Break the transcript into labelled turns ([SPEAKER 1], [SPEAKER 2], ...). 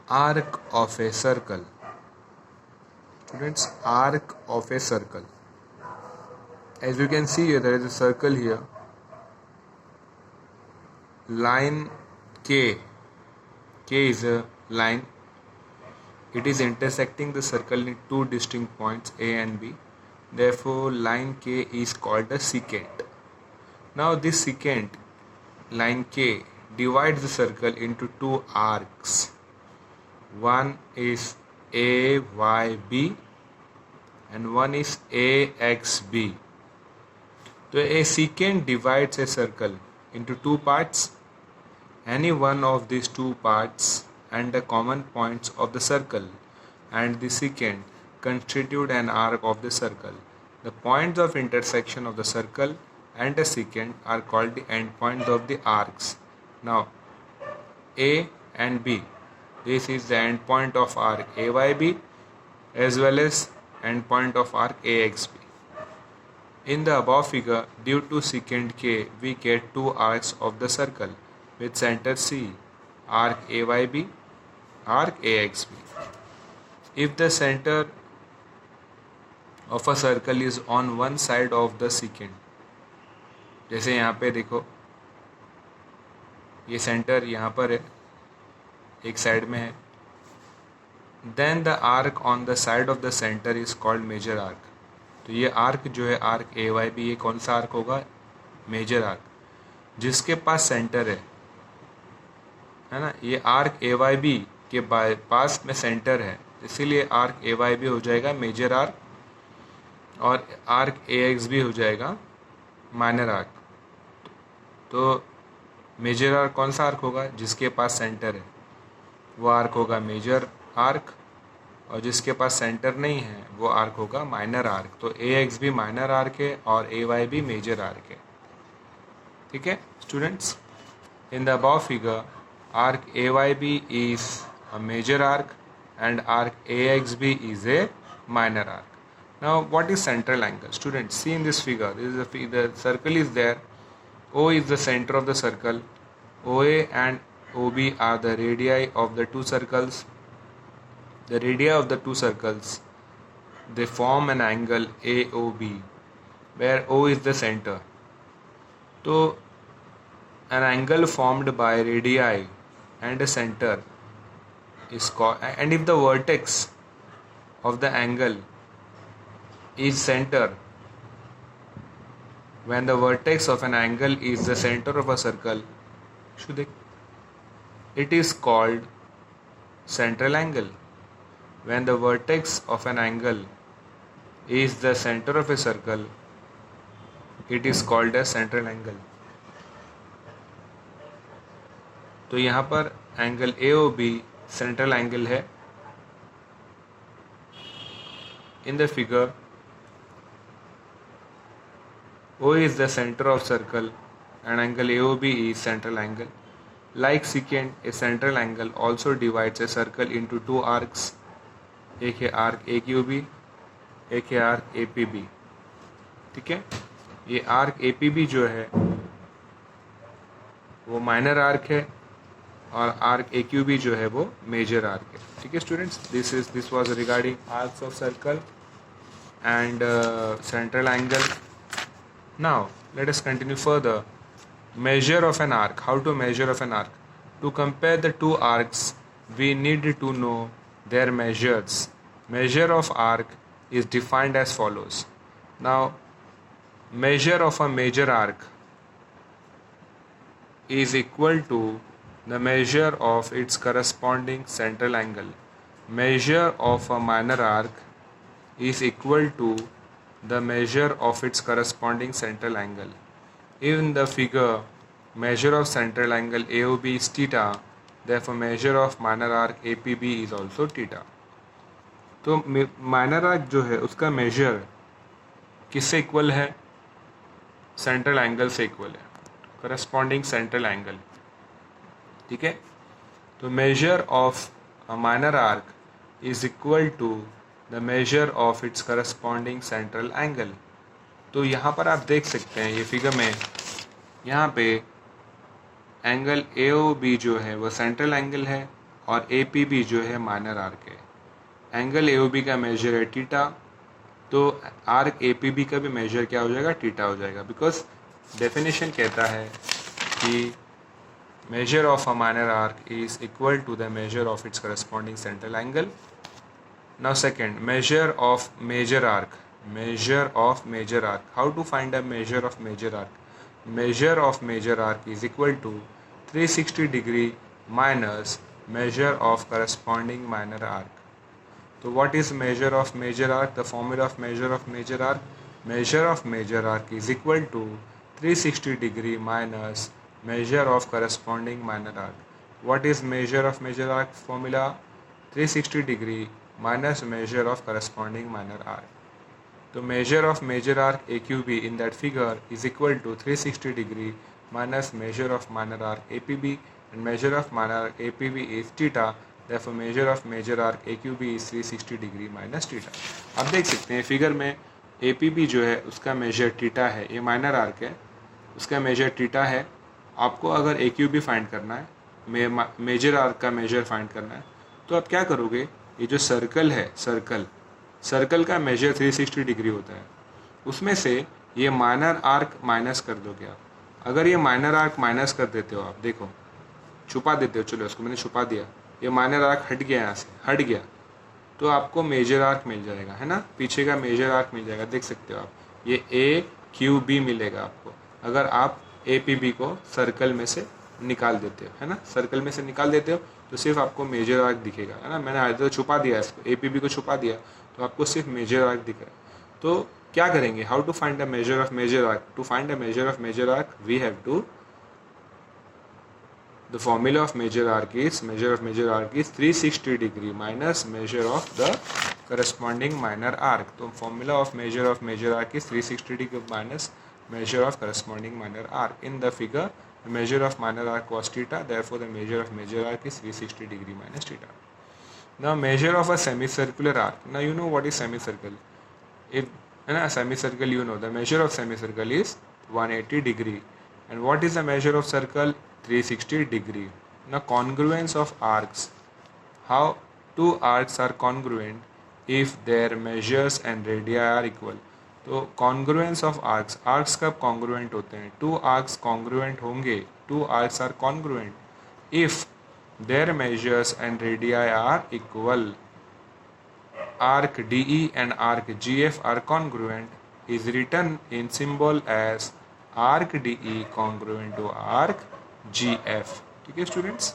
[SPEAKER 1] arc of a circle. Students, arc of a circle. As you can see here, there is a circle here. Line K. K is a line. It is intersecting the circle in two distinct points A and B. Therefore, line K is called a secant. Now, this secant, line K, divides the circle into two arcs. One is AYB and one is AXB. So, a secant divides a circle into two parts. Any one of these two parts and the common points of the circle and the secant constitute an arc of the circle. The points of intersection of the circle and the secant are called the endpoints of the arcs. Now, A and B, this is the endpoint of arc AYB as well as endpoint of arc AXB. In the above figure, due to secant K, we get two arcs of the circle with center C, arc AYB, arc AXB. If the center of a circle is on one side of the secant, जैसे यहाँ पे देखो, ये centre यहाँ पर है, एक side में है, then the arc on the side of the center is called major arc. तो ये आर्क जो है आर्क AYB, ये कौन सा आर्क होगा? मेजर आर्क, जिसके पास सेंटर है ना. ये आर्क AYB के पास में सेंटर है, इसीलिए आर्क AYB हो जाएगा मेजर आर्क और आर्क AXB हो जाएगा माइनर आर्क. तो मेजर आर्क कौन सा आर्क होगा? जिसके पास सेंटर है, वो आर्क होगा मेजर आर्क, और जिसके पास सेंटर नहीं है वो आर्क होगा माइनर आर्क. तो AXB माइनर आर्क है और AYB मेजर आर्क है. ठीक है students, in the above figure arc AYB is a major arc and arc AXB is a minor arc. Now, what is central angle? Students, see in this figure, the circle is there. O is the center of the circle. OA and OB are the radii of the two circles. The radii of the two circles, they form an angle AOB, where O is the center. So, an angle formed by radii and a center is called, and if the vertex of the angle is center, when the vertex of an angle is the center of a circle, it is called central angle. When the vertex of an angle is the center of a circle, it is called a central angle. तो यहाँ पर angle AOB central angle है. In the figure O is the center of circle and angle AOB is central angle. Like secant, a central angle also divides a circle into two arcs. एक है arc AQB, एक है arc APB. ठीक है, ये arc APB जो है वो माइनर आर्क है और आर्क AQB जो है वो मेजर आर्क है. ठीक है students, this was regarding arcs of circle and central angle. Now let us continue further. Measure of an arc. How to measure of an arc? To compare the two arcs, we need to know their measures. Measure of arc is defined as follows. Now, measure of a major arc is equal to the measure of its corresponding central angle. Measure of a minor arc is equal to the measure of its corresponding central angle. In the figure, measure of central angle AOB is theta, therefore measure of minor arc APB is also theta. तो minor arc जो है उसका measure किससे equal है? Central angle से equal है, corresponding central angle. ठीक है, तो measure of a minor arc is equal to the measure of its corresponding central angle. तो यहाँ पर आप देख सकते हैं ये फिगर में, यहाँ पे एंगल AOB जो है वो सेंट्रल एंगल है और APB जो है माइनर आर्क है। एंगल AOB का मेजर है थीटा, तो आर्क APB का भी मेजर क्या हो जाएगा, थीटा हो जाएगा, बिकॉज डेफिनेशन कहता है कि measure of a minor arc is equal to the measure of its corresponding central angle. Now second, measure of major arc. Measure of major arc. How to find a measure of major arc? Measure of major arc is equal to 360 degree minus measure of corresponding minor arc. So what is measure of major arc? The formula of measure of major arc. Measure of major arc is equal to 360 degree minus measure of corresponding minor arc. What is measure of major arc formula? 360 degree minus measure of corresponding minor arc. So measure of major arc AQB in that figure is equal to 360 degree minus measure of minor arc APB, and measure of minor arc APB is theta. Therefore measure of major arc AQB is 360 degree minus theta. आप देख सकते हैं figure में APB जो है उसका major theta है, ये माइनर आर्क है, उसका मेजर थीटा है। आपको अगर AQB फाइंड करना है, मेजर आर्क का मेजर फाइंड करना है, तो आप क्या करोगे, ये जो सर्कल है, सर्कल का मेजर 360 डिग्री होता है, उसमें से ये माइनर आर्क माइनस कर दोगे आप। अगर ये माइनर आर्क माइनस कर देते हो आप, देखो छुपा देते हो, चलो इसको मैंने छुपा दिया, ये माइनर आर्क हट गया, यहाँ से हट गया, तो आपको मेजर आर्क मिल जाएगा, है ना, पीछे का मेजर आर्क मिल जाएगा, देख सकते हो आप, ये AQB मिलेगा आपको अगर आप APB को सर्कल में से निकाल देते हो, है ना, सर्कल में से निकाल देते हो तो सिर्फ आपको मेजर आर्क दिखेगा, है ना। मैंने आगे तो छुपा दिया इसको, APB को छुपा दिया, तो आपको सिर्फ मेजर आर्क दिख रहा है। तो क्या करेंगे, how to find the measure of major arc? To find the measure of major arc we have to, the formula of measure arc is 360 degree minus measure of the corresponding minor arc. तो formula of measure arc is 360 degree minus measure of corresponding minor arc. In the figure, the measure of minor arc was theta, therefore the measure of major arc is 360 degree minus theta. Now measure of a semicircular arc. Now you know what is semicircle. If in a semicircle, you know the measure of semicircle is 180 degree, and what is the measure of circle? 360 degree. Now congruence of arcs. How two arcs are congruent if their measures and radii are equal. तो congruence of arcs कब congruent होते हैं? Two arcs congruent होंगे, two arcs are congruent if their measures and radii are equal. Arc DE and arc GF are congruent is written in symbol as arc DE congruent to arc GF. ठीक है students.